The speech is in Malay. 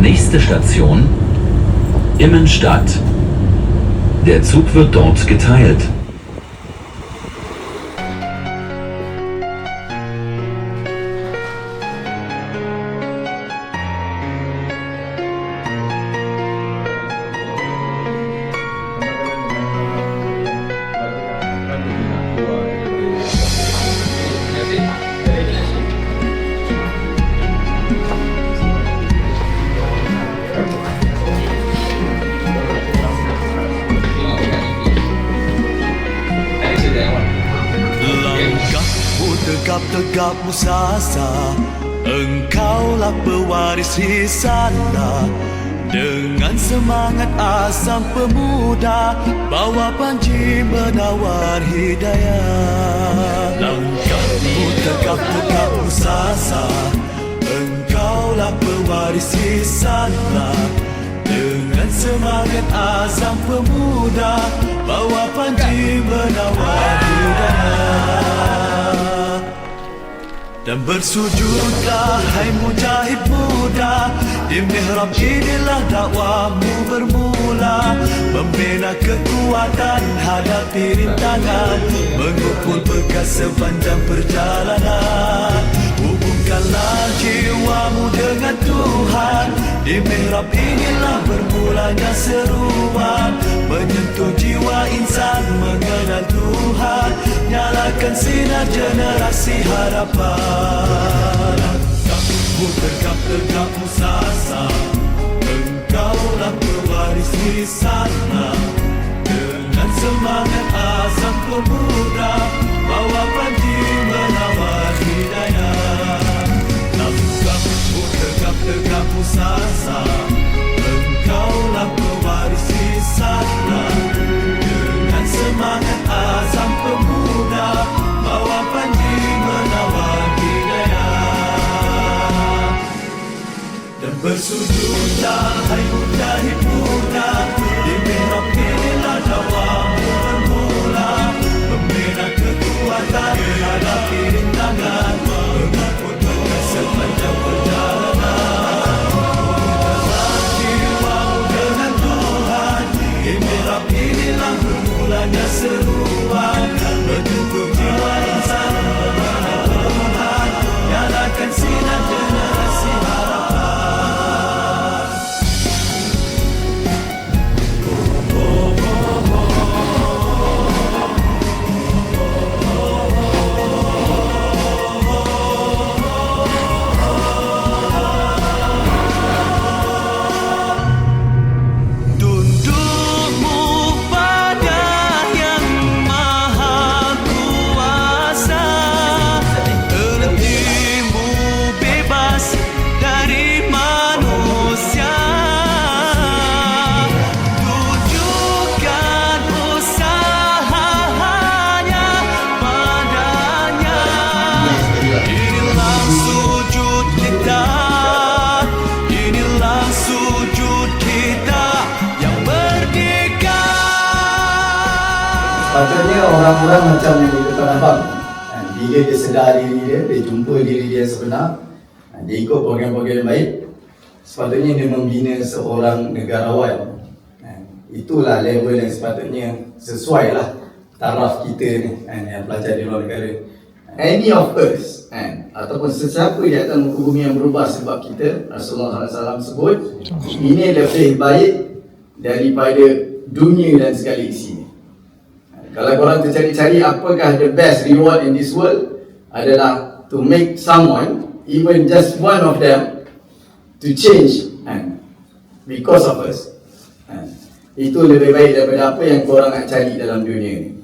Nächste Station Immenstadt. Der Zug wird dort geteilt. Langkahmu tegap-tegap musasa, engkaulah pewaris hisana. Dengan semangat asam pemuda, bawa panji menawar hidayah. Langkahmu tegap-tegap musasa, engkaulah pewaris hisana. Dengan semangat asam pemuda, bawa panji menawar hidayah. Dan bersujudlah hai mujahid muda, di mihrab inilah dakwamu bermula. Membina kekuatan hadapi rintangan, mengumpul bekas sepanjang perjalanan. Hubungkanlah jiwamu dengan Tuhan, di mihrab inilah bermulanya seruan. Menyentuh jiwa insan mengenal Tuhan, nyalakan sinar generasi harapan. Langkahmu tegap-tegap musasa, engkaulah pewaris hisana. Dengan semangat azam pemuda, bawa panji menawar hidayah. Langkahmu tegap-tegap musasa, engkaulah pewaris hisana. Dengan semangat azam pemuda, bawa panji menawar hidayah. Dan bersujudlah hai mujahid muda, di mihrab inilah dakwamu bermula. Membina kekuatan hadapi rintangan, mengumpul bekas sepanjang perjalanan. Hubungkanlah jiwamu dengan Tuhan, di mihrab inilah bermulanya seruan. Menyentuh jiwa insan mengenal Tuhan, nyalakan sinar generasi harapan. Tundukmu pada Yang Maha Kuasa, hatimu bebas dari manusia. Tujukan usaha hanya padanya. Inilah sujud kita, inilah sujud kita yang merdeka. Patutnya orang-orang macam yang dikatakan abang, bila dia sedar diri dia, dia jumpa diri dia sebenar, dia ikut program-program yang baik, sepatutnya dia membina seorang negarawan. Itulah level yang sepatutnya sesuai lah taraf kita ni, yang pelajar di luar negara. Any of us, ataupun sesiapa di atas muka bumi yang berubah sebab kita, Rasulullah SAW sebut, ini lebih baik daripada dunia dan segala isinya. Kalau korang tercari-cari apakah the best reward in this world, adalah to make someone, even just one of them, to change because of us. Itu lebih baik daripada apa yang korang nak cari dalam dunia ni.